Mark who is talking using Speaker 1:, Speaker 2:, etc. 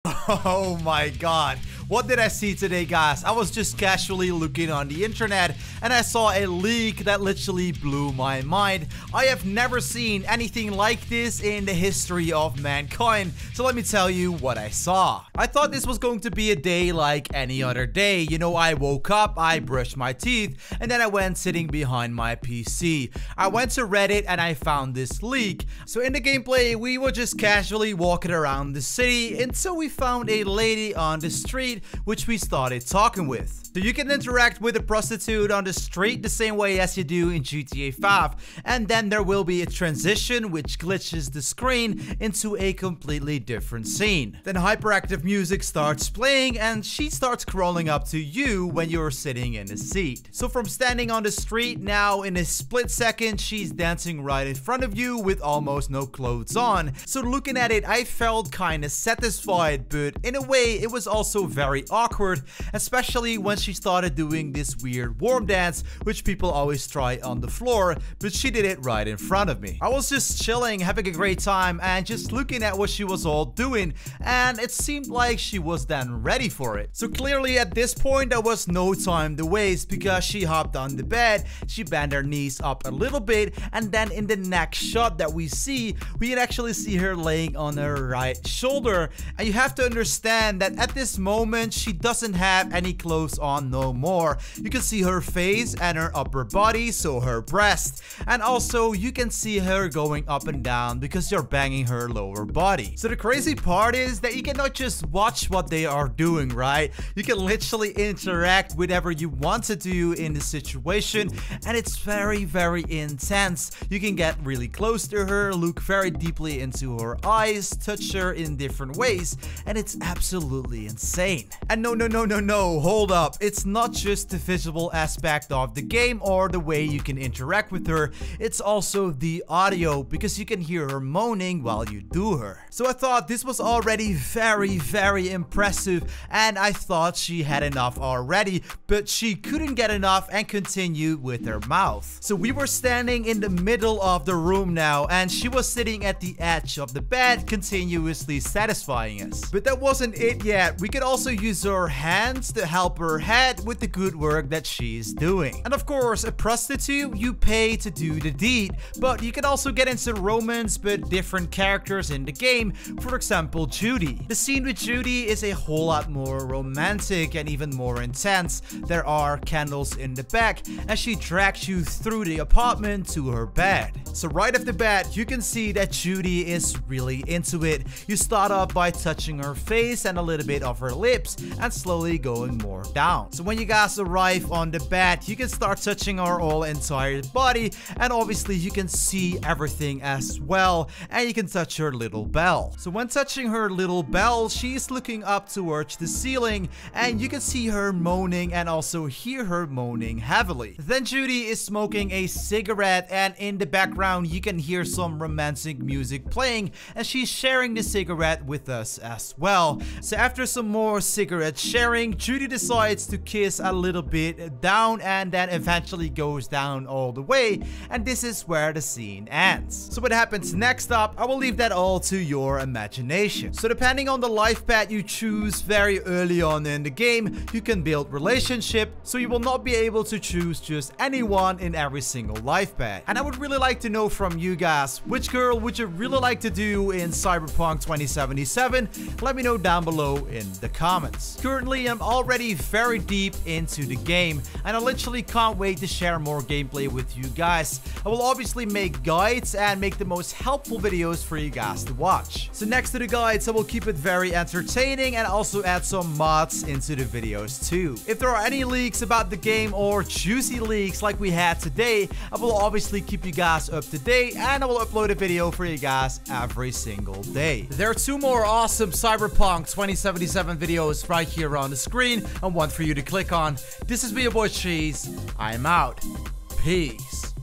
Speaker 1: Oh my god. What did I see today, guys? I was just casually looking on the internet and I saw a leak that literally blew my mind. I have never seen anything like this in the history of mankind. So let me tell you what I saw. I thought this was going to be a day like any other day. You know, I woke up, I brushed my teeth, and then I went sitting behind my PC. I went to Reddit and I found this leak. So in the gameplay, we were just casually walking around the city until we found a lady on the street which we started talking with. So you can interact with a prostitute on the street the same way as you do in GTA 5, and then there will be a transition which glitches the screen into a completely different scene. Then hyperactive music starts playing and she starts crawling up to you when you're sitting in a seat. So from standing on the street, now in a split second she's dancing right in front of you with almost no clothes on. So looking at it, I felt kinda satisfied, but in a way it was also very awkward, especially when she started doing this weird warm dance which people always try on the floor, but she did it right in front of me. I was just chilling, having a great time and just looking at what she was all doing, and it seemed like she was then ready for it. So clearly at this point there was no time to waste because she hopped on the bed, she bent her knees up a little bit, and then in the next shot that we can actually see her laying on her right shoulder. And you have to understand that at this moment she doesn't have any clothes on no more. You can see her face and her upper body, so her breast, and also you can see her going up and down because you're banging her lower body. So the crazy part is that you cannot just watch what they are doing, right? You can literally interact with whatever you want to do in the situation, and it's very intense. You can get really close to her, look very deeply into her eyes, touch her in different ways, and it's absolutely insane. And no, hold up. It's not just the visual aspect of the game or the way you can interact with her, it's also the audio, because you can hear her moaning while you do her. So I thought this was already very impressive, and I thought she had enough already, but she couldn't get enough and continued with her mouth. So we were standing in the middle of the room now, and she was sitting at the edge of the bed, continuously satisfying us. But that wasn't it yet. We could also use our hands to help her head with the good work that she's doing. And of course, a prostitute, you pay to do the deed, but you can also get into romance with different characters in the game. For example, Judy. The scene with Judy is a whole lot more romantic and even more intense. There are candles in the back as she drags you through the apartment to her bed. So right off the bat, you can see that Judy is really into it. You start off by touching her face and a little bit of her lips and slowly going more down. So when you guys arrive on the bed, you can start touching her whole entire body, and obviously you can see everything as well, and you can touch her little bell. So when touching her little bell, she's looking up towards the ceiling, and you can see her moaning and also hear her moaning heavily. Then Judy is smoking a cigarette, and in the background you can hear some romantic music playing, and she's sharing the cigarette with us as well. So after some more cigarette sharing, Judy decides to kiss a little bit down and then eventually goes down all the way, and this is where the scene ends. So what happens next up, I will leave that all to your imagination. So depending on the life path you choose very early on in the game, you can build relationship, so you will not be able to choose just anyone in every single life path. And I would really like to know from you guys, which girl would you really like to do in Cyberpunk 2077? Let me know down below in the comments. Currently, I'm already very deep into the game, and I literally can't wait to share more gameplay with you guys. I will obviously make guides and make the most helpful videos for you guys to watch. So next to the guides, I will keep it very entertaining and also add some mods into the videos too. If there are any leaks about the game or juicy leaks like we had today, I will obviously keep you guys up to date, and I will upload a video for you guys every single day. There are 2 more awesome Cyberpunk 2077 videos right here on the screen, and one for you to click on. This has been your boy Cheese. I'm out. Peace.